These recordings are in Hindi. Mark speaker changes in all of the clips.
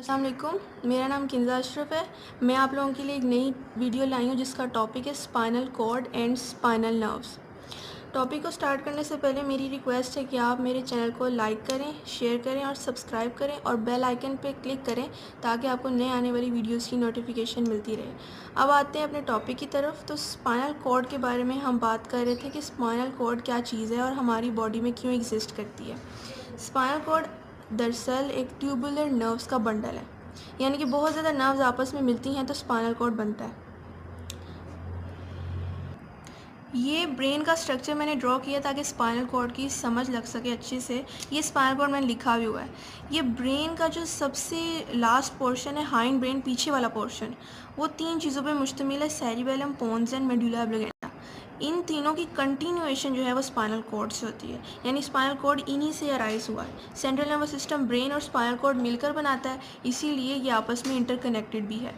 Speaker 1: अस्सलाम वालेकुम। मेरा नाम किंज़ा अशरफ है। मैं आप लोगों के लिए एक नई वीडियो लाई हूँ जिसका टॉपिक है spinal cord and spinal nerves. Topic को स्टार्ट करने से पहले मेरी रिक्वेस्ट है कि आप मेरे चैनल को लाइक करें, शेयर करें और सब्सक्राइब करें और बेल आइकन पर क्लिक करें ताकि आपको नए आने वाली वीडियोज़ की नोटिफिकेशन मिलती रहे। अब आते हैं अपने टॉपिक की तरफ। तो स्पाइनल कॉर्ड के बारे में हम बात कर रहे थे कि स्पाइनल कॉर्ड क्या चीज़ है और हमारी बॉडी में क्यों एग्जिस्ट करती है। स्पाइनल कॉर्ड दरअसल एक ट्यूबुलर नर्व्स का बंडल है, यानी कि बहुत ज़्यादा नर्व्स आपस में मिलती हैं तो स्पाइनल कॉर्ड बनता है। ये ब्रेन का स्ट्रक्चर मैंने ड्रॉ किया ताकि स्पाइनल कॉर्ड की समझ लग सके अच्छे से। ये स्पाइनल कॉर्ड मैंने लिखा भी हुआ है। ये ब्रेन का जो सबसे लास्ट पोर्शन है, हाइंड ब्रेन पीछे वाला पोर्शन, वो 3 चीज़ों पे मुश्तमिल है: सेरिबेलम, पोन्स एंड मेडुला ऑब्लिंगेटा। इन तीनों की कंटिन्यूएशन जो है वो स्पाइनल कॉर्ड से होती है, यानी स्पाइनल कॉर्ड इन्हीं से अराइज हुआ है। सेंट्रल नर्वस सिस्टम ब्रेन और स्पाइनल कॉर्ड मिलकर बनाता है, इसीलिए ये आपस में इंटरकनेक्टेड भी है।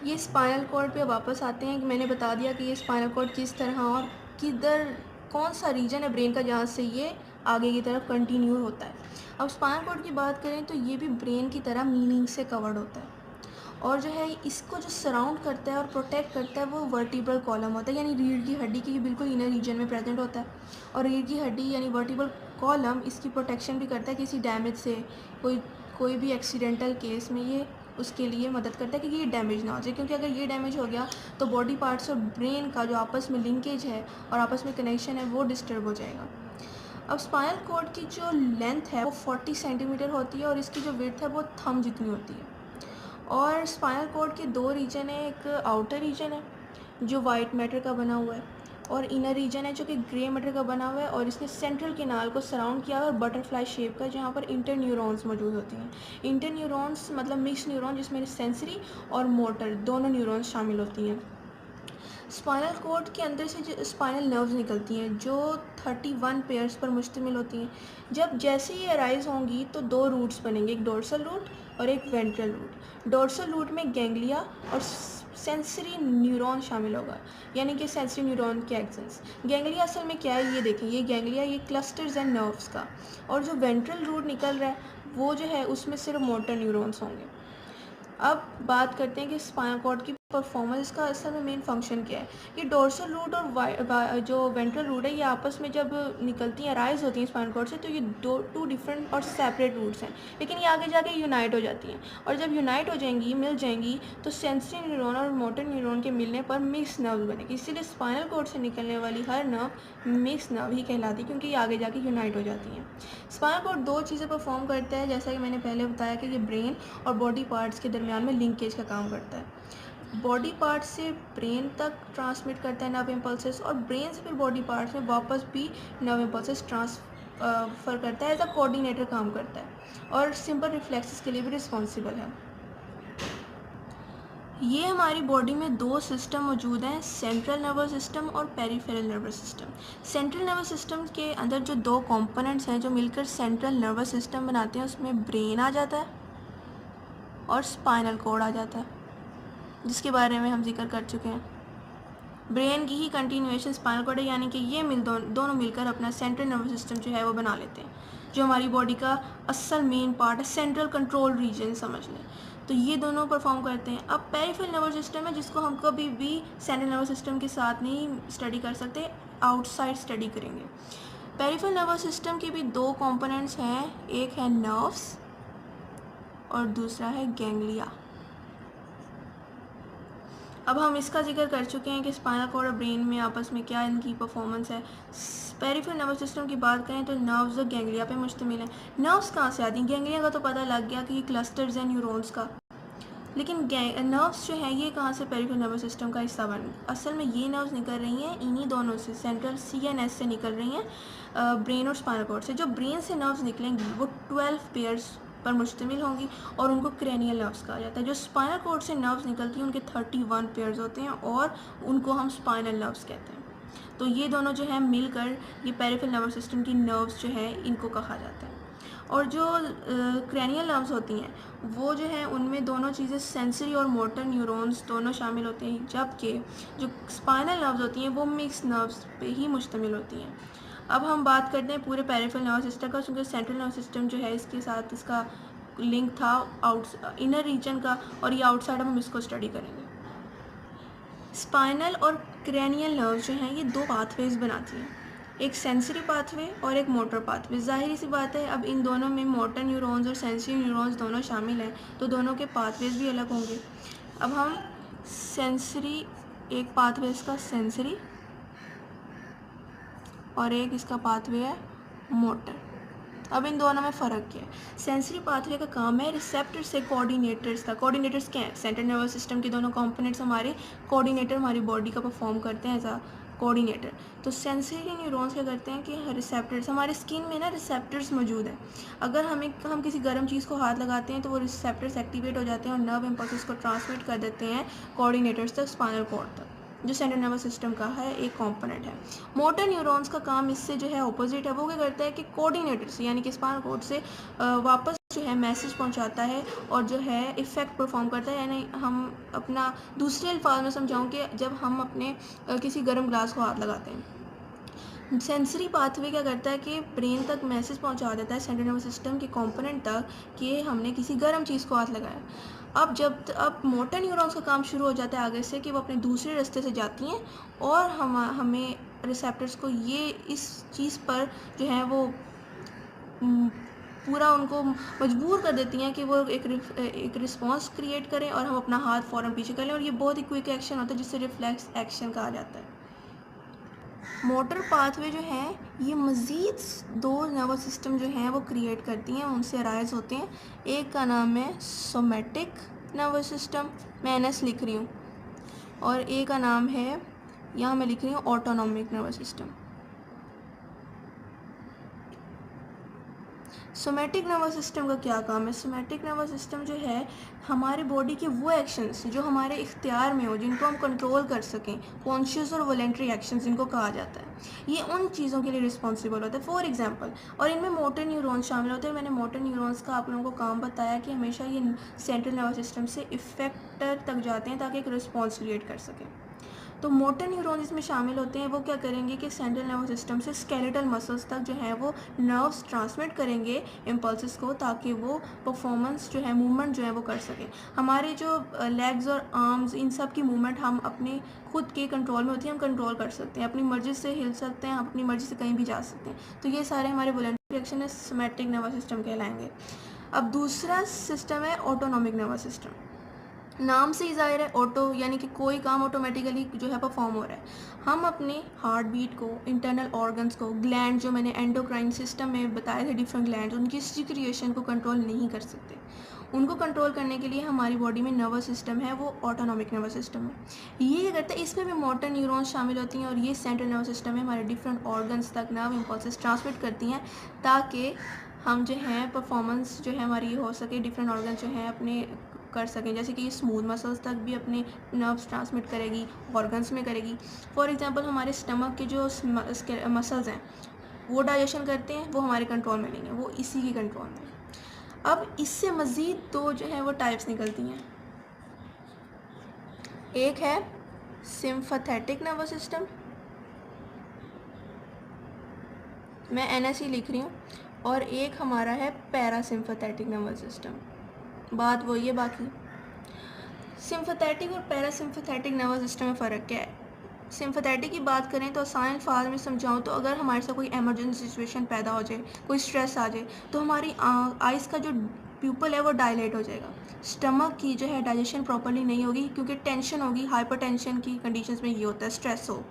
Speaker 1: ये स्पाइनल कॉर्ड पे वापस आते हैं कि मैंने बता दिया कि ये स्पाइनल कॉर्ड किस तरह और किधर, कौन सा रीजन है ब्रेन का जहाँ से ये आगे की तरफ कंटिन्यू होता है। अब स्पाइनल कॉर्ड की बात करें तो ये भी ब्रेन की तरह मीनिंग से कवर्ड होता है, और जो है इसको जो सराउंड करता है और प्रोटेक्ट करता है वो वर्टिब्रल कॉलम होता है, यानी रीढ़ की हड्डी की बिल्कुल इनर रीजन में प्रेजेंट होता है। और रीढ़ की हड्डी यानी वर्टिब्रल कॉलम इसकी प्रोटेक्शन भी करता है किसी डैमेज से, कोई भी एक्सीडेंटल केस में ये उसके लिए मदद करता है कि ये डैमेज ना हो जाए, क्योंकि अगर ये डैमेज हो गया तो बॉडी पार्ट्स और ब्रेन का जो आपस में लिंकेज है और आपस में कनेक्शन है वो डिस्टर्ब हो जाएगा। अब स्पाइनल कॉर्ड की जो लेंथ है वो 40 सेंटीमीटर होती है और इसकी जो विड्थ है वो थंब जितनी होती है। और स्पाइनल कॉर्ड के 2 रीजन है, एक आउटर रीजन है जो वाइट मैटर का बना हुआ है और इनर रीजन है जो कि ग्रे मैटर का बना हुआ है, और इसने सेंट्रल कैनाल को सराउंड किया हुआ है बटरफ्लाई शेप का, जहाँ पर इंटर न्यूरॉन्स मौजूद होती हैं। इंटर न्यूरॉन्स मतलब मिक्स न्यूरॉन जिसमें सेंसरी और मोटर दोनों न्यूरॉन्स शामिल होती हैं। स्पाइनल कॉर्ड के अंदर से जो स्पाइनल नर्व्स निकलती हैं जो 31 पेयर्स पर मुश्तमिल होती हैं। जब जैसे ये अराइज होंगी तो 2 रूट्स बनेंगे, एक डोर्सल रूट और एक वेंट्रल रूट। डोर्सल रूट में गैंग्लिया और सेंसरी न्यूरॉन शामिल होगा, यानी कि सेंसरी न्यूरॉन के एक्सन्स। गैंग्लिया असल में क्या है ये देखें, ये गैंग्लिया ये क्लस्टर्स हैं नर्व्स का, और जो वेंट्रल रूट निकल रहा है वो जो है उसमें सिर्फ मोटर न्यूरॉन्स होंगे। अब बात करते हैं कि स्पाइनल कॉर्ड की परफॉर्मेंस का असल में मेन फंक्शन क्या है। ये डोर्सल रूट और जो वेंट्रल रूट है ये आपस में जब निकलती हैं, राइज होती हैं स्पाइनल कॉर्ड से, तो ये टू डिफरेंट और सेपरेट रूट्स हैं, लेकिन ये आगे जाके यूनाइट हो जाती हैं। और जब यूनाइट हो जाएंगी, मिल जाएंगी, तो सेंसरी न्यूरॉन और मोटर न्यूरॉन के मिलने पर मिक्स नर्व बनेगी। इसीलिए स्पाइनल कॉर्ड से निकलने वाली हर नर्व मिक्स नर्व ही कहलाती है, क्योंकि ये आगे जाके यूनाइट हो जाती हैं। स्पाइनल कॉर्ड 2 चीज़ें परफॉर्म करता है, जैसा कि मैंने पहले बताया कि ये ब्रेन और बॉडी पार्ट्स के दरमियान में लिंकेज का काम करता है। बॉडी पार्ट से ब्रेन तक ट्रांसमिट करता है नर्व इम्पल्सेस, और ब्रेन से फिर बॉडी पार्ट्स में वापस भी नर्व इम्पल्सेस ट्रांसफ़र करता है, एज अ कोऑर्डिनेटर काम करता है और सिंपल रिफ्लेक्सेस के लिए भी रिस्पॉन्सिबल है। ये हमारी बॉडी में 2 सिस्टम मौजूद हैं, सेंट्रल नर्वस सिस्टम और peripheral nervous system. Central nervous system के अंदर जो 2 कंपोनेंट्स हैं जो मिलकर सेंट्रल नर्वस सिस्टम बनाते हैं, उसमें ब्रेन आ जाता है और स्पाइनल कॉर्ड आ जाता है, जिसके बारे में हम जिक्र कर चुके हैं। ब्रेन की ही कंटिन्यूएशन स्पाइनल कॉर्ड है, यानी कि ये दोनों मिलकर अपना सेंट्रल नर्वस सिस्टम जो है वो बना लेते हैं, जो हमारी बॉडी का असल मेन पार्ट है, सेंट्रल कंट्रोल रीजन समझ लें। तो ये दोनों परफॉर्म करते हैं। अब पेरिफेरल नर्वस सिस्टम है, जिसको हम कभी भी सेंट्रल नर्वस सिस्टम के साथ नहीं स्टडी कर सकते, आउटसाइड स्टडी करेंगे। पेरिफेरल नर्वस सिस्टम के भी 2 कंपोनेंट्स हैं, एक है नर्व्स और दूसरा है गैंग्लिया। अब हम इसका जिक्र कर चुके हैं कि स्पाइनल कॉर्ड और ब्रेन में आपस में क्या इनकी परफॉर्मेंस है। पेरिफेरल नर्वस सिस्टम की बात करें तो नर्व्स और गैंग्लिया पे मुश्तमिल है। नर्व्स कहाँ से आती हैं? गैंग्लिया का तो पता लग गया कि ये क्लस्टर्स हैं न्यूरॉन्स का, लेकिन नर्व्स जो है ये कहाँ से पेरिफेरल नर्वस सिस्टम का हिस्सा बन? असल में ये नर्व्स निकल रही हैं इन्हीं दोनों से, सेंट्रल CNS से निकल रही हैं, ब्रेन और स्पाइनल कॉर्ड से। जो ब्रेन से नर्व्स निकलेंगी वो 12 पेयर्स पर मुश्तमिल होंगी और उनको क्रेनियल नर्व्स कहा जाता है। जो स्पाइनल कॉर्ड से नर्व्स निकलती हैं उनके 31 पेयर्स होते हैं और उनको हम स्पाइनल नर्व्स कहते हैं। तो ये दोनों जो है मिलकर ये पेरिफेरल नर्वस सिस्टम की नर्व्स जो है इनको कहा जाता है। और जो क्रेनियल नर्व्स होती हैं वो जो है उनमें दोनों चीज़ें सेंसरी और मोटर न्यूरॉन्स दोनों शामिल होते हैं, जबकि जो स्पाइनल नर्व्स होती हैं वो मिक्स नर्व्स पे ही मुश्तमिल होती हैं। अब हम बात करते हैं पूरे पेरिफेरल नर्वस सिस्टम का, क्योंकि सेंट्रल नर्वस सिस्टम जो है इसके साथ इसका लिंक था इनर रीजन का, और ये आउटसाइड, हम इसको स्टडी करेंगे। स्पाइनल और क्रेनियल नर्व जो हैं ये दो पाथवेज बनाती हैं, एक सेंसरी पाथवे और एक मोटर पाथवे। जाहिर सी बात है, अब इन दोनों में मोटर न्यूरॉन्स और सेंसरी न्यूरॉन्स दोनों शामिल हैं, तो दोनों के पाथवेज भी अलग होंगे। अब हम सेंसरी, एक पाथवे इसका सेंसरी और एक इसका पाथवे है मोटर। अब इन दोनों में फ़र्क क्या है? सेंसरी पाथवे का काम है रिसेप्टर से कोऑर्डिनेटर्स का। कोऑर्डिनेटर्स क्या है? सेंट्रल नर्वस सिस्टम के दोनों कंपोनेंट्स हमारे कोऑर्डिनेटर हमारी बॉडी का परफॉर्म करते हैं एज अ कोऑर्डिनेटर। तो सेंसरी न्यूरॉन्स क्या करते हैं कि रिसेप्टर्स, हमारे स्किन में ना रिसेप्टर्स मौजूद हैं। अगर हम किसी गर्म चीज़ को हाथ लगाते हैं तो वो रिसेप्टर्स एक्टिवेट हो जाते हैं और नर्व इम्पल्सेस को ट्रांसमिट कर देते हैं कोऑर्डिनेटर्स तक, स्पाइनल कॉर्ड तक, जो सेंट्रल नर्वस सिस्टम का है एक कंपोनेंट है। मोटर न्यूरॉन्स का काम इससे जो है ऑपोजिट है। वो क्या करता है कि कोऑर्डिनेटर से, यानी कि स्पाइनल कॉर्ड से वापस जो है मैसेज पहुंचाता है और जो है इफ़ेक्ट परफॉर्म करता है। यानी हम अपना दूसरे अल्फाज में समझाऊँ कि जब हम अपने किसी गर्म ग्लास को हाथ लगाते हैं, सेंसरी पाथवे क्या करता है कि ब्रेन तक मैसेज पहुंचा देता है, सेंट्रल नर्वस सिस्टम के कंपोनेंट तक, कि हमने किसी गर्म चीज़ को हाथ लगाया। अब मोटर न्यूरॉन्स का काम शुरू हो जाता है आगे से, कि वो अपने दूसरे रास्ते से जाती हैं और हमें रिसेप्टर्स को ये इस चीज़ पर जो है वो पूरा उनको मजबूर कर देती हैं कि वो एक रिस्पॉन्स क्रिएट करें और हम अपना हाथ फ़ौरन पीछे कर लें, और ये बहुत ही क्विक एक्शन होता है जिससे रिफ्लेक्स एक्शन कहा जाता है। मोटर पाथवे जो है ये मज़ीद दो नर्वस सिस्टम जो हैं वो क्रिएट करती हैं, उनसे अराइज होते हैं। एक का नाम है सोमेटिक नर्वस सिस्टम, मैं एनएस लिख रही हूँ, और एक का नाम है, यहाँ मैं लिख रही हूँ, autonomic nervous system. Somatic nervous system का क्या काम है? सोमेटिक नर्वस सिस्टम जो है हमारे बॉडी के वो एक्शंस जो हमारे इख्तियार में हो, जिनको हम कंट्रोल कर सकें, कॉन्शियस और वॉलेंट्री एक्शंस जिनको कहा जाता है, ये उन चीज़ों के लिए रिस्पॉन्सिबल होता है। फॉर एग्जांपल, और इनमें मोटर न्यूरॉन्स शामिल होते हैं। मैंने मोटर न्यूरॉन्स का आप लोगों को काम बताया कि हमेशा ये सेंट्रल नर्वस सिस्टम से इफेक्टर तक जाते हैं ताकि एक रिस्पॉन्स क्रिएट कर सकें। तो मोटर न्यूरॉन इसमें शामिल होते हैं। वो क्या करेंगे कि सेंट्रल नर्वस सिस्टम से स्केलेटल मसल्स तक जो है वो नर्व्स ट्रांसमिट करेंगे इम्पल्सेस को, ताकि वो परफॉर्मेंस जो है, मूवमेंट जो है वो कर सकें। हमारे जो लेग्स और आर्म्स, इन सब की मूवमेंट हम अपने खुद के कंट्रोल में होती है, हम कंट्रोल कर सकते हैं, अपनी मर्ज़ी से हिल सकते हैं, अपनी मर्ज़ी से कहीं भी जा सकते हैं। तो ये सारे हमारे वॉलंटरी रिएक्शन है, सोमैटिक नर्वस सिस्टम कहलाएंगे। अब दूसरा सिस्टम है ऑटोनॉमिक नर्वस सिस्टम। नाम से ही ज़ाहिर है, ऑटो यानी कि कोई काम ऑटोमेटिकली जो है परफॉर्म हो रहा है। हम अपने हार्ट बीट को, इंटरनल ऑर्गन्स को, ग्लैंड जो मैंने एंडोक्राइन सिस्टम में बताए थे, डिफरेंट ग्लैंड, उनकी सिक्रिएशन को कंट्रोल नहीं कर सकते। उनको कंट्रोल करने के लिए हमारी बॉडी में नर्वस सिस्टम है, वो ऑटोनॉमिक नर्वस सिस्टम है। ये क्या करता है, इसमें भी मोटर न्यूरॉन्स शामिल होती हैं, और ये सेंट्रल नर्वस सिस्टम में हमारे डिफरेंट ऑर्गन्स तक नर्व इम्पल्सेस ट्रांसमिट करती हैं, ताकि हम जो हैं परफॉर्मेंस जो है हमारी हो सके, डिफरेंट ऑर्गन्स जो हैं अपने कर सकें। जैसे कि ये स्मूथ मसल्स तक भी अपने नर्व्स ट्रांसमिट करेगी, ऑर्गन्स में करेगी। फॉर एग्जांपल, हमारे स्टमक के जो मसल्स हैं वो डाइजेशन करते हैं, वो हमारे कंट्रोल में नहीं है, वो इसी की कंट्रोल में है। अब इससे मज़ीद दो जो है वो टाइप्स निकलती हैं। एक है सिम्पैथेटिक नर्वस सिस्टम, मैं एनएसई लिख रही हूँ, और एक हमारा है पैरासिम्पैथेटिक नर्वस सिस्टम। बात वही है बाकी। सिम्पैथेटिक और पैरासिम्पैथेटिक नर्वस सिस्टम में फ़र्क क्या है? सिम्पैथेटिक की बात करें तो आसान अल्फाज में समझाऊँ तो, अगर हमारे साथ कोई इमरजेंसी सिचुएशन पैदा हो जाए, कोई स्ट्रेस आ जाए, तो हमारी आइज़ का जो प्यूपल है वो डायलेट हो जाएगा। स्टमक की जो है डाइजेशन प्रॉपर्ली नहीं होगी, क्योंकि टेंशन होगी। हाइपरटेंशन की कंडीशंस में ये होता है, स्ट्रेस हो,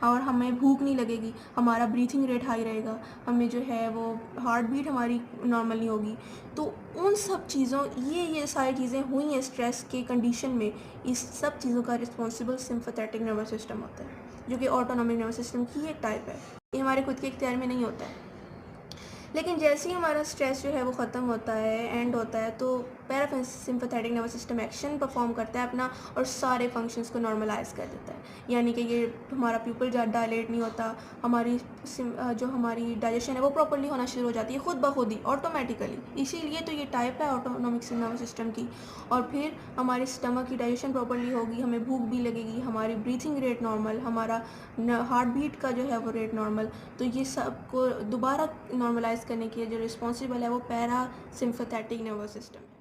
Speaker 1: और हमें भूख नहीं लगेगी, हमारा ब्रीथिंग रेट हाई रहेगा, हमें जो है वो हार्ट बीट हमारी नॉर्मल नहीं होगी। तो उन सब चीज़ों, ये सारी चीज़ें हुई हैं स्ट्रेस के कंडीशन में, इस सब चीज़ों का रिस्पॉन्सिबल सिम्पैथेटिक नर्वस सिस्टम होता है, जो कि ऑटोनॉमिक नर्वस सिस्टम की एक टाइप है। ये हमारे खुद के इख्तियार में नहीं होता है। लेकिन जैसे ही हमारा स्ट्रेस जो है वो ख़त्म होता है, एंड होता है, तो parasympathetic nervous system action perform करता है अपना और सारे फंक्शंस को नॉर्मलाइज कर देता है, यानी कि ये हमारा प्यूपल डायलेट नहीं होता, हमारी जो हमारी डाइजेशन है वो प्रॉपर्ली होना शुरू हो जाती है खुद ब खुद ही ऑटोमेटिकली। इसीलिए तो ये टाइप है ऑटोनॉमिक नर्वस सिस्टम की। और फिर हमारे स्टमक की डाइजेशन प्रॉपर्ली होगी, हमें भूख भी लगेगी, हमारी ब्रीथिंग रेट नॉर्मल, हमारा हार्ट बीट का जो है वो रेट नॉर्मल। तो ये सब को दोबारा नॉर्मलाइज करने के जो रिस्पॉन्सिबल है वो पैरासिम्पथेटिक नर्वस सिस्टम है।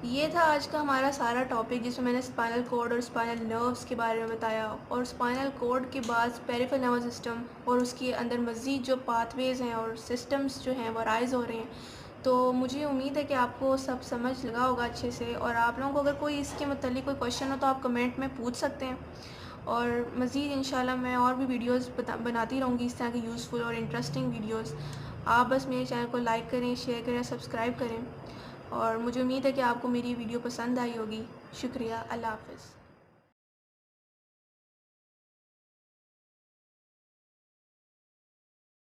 Speaker 1: ये था आज का हमारा सारा टॉपिक, जिसमें मैंने स्पाइनल कॉर्ड और स्पाइनल नर्व्स के बारे में बताया, और स्पाइनल कॉर्ड के बाद पेरिफेरल नर्वस सिस्टम और उसके अंदर मज़ीद जो पाथवेज़ हैं और सिस्टम्स जो हैं वो राइज़ हो रहे हैं। तो मुझे उम्मीद है कि आपको सब समझ लगा होगा अच्छे से, और आप लोगों को अगर कोई इसके मतलब कोई क्वेश्चन हो तो आप कमेंट में पूछ सकते हैं। और मज़ीद इंशाल्लाह मैं और भी वीडियोस बनाती रहूँगी इस तरह की यूज़फुल और इंटरेस्टिंग वीडियोस। आप बस मेरे चैनल को लाइक करें, शेयर करें, सब्सक्राइब करें, और मुझे उम्मीद है कि आपको मेरी वीडियो पसंद आई होगी। शुक्रिया। अल्लाह हाफ़िज़।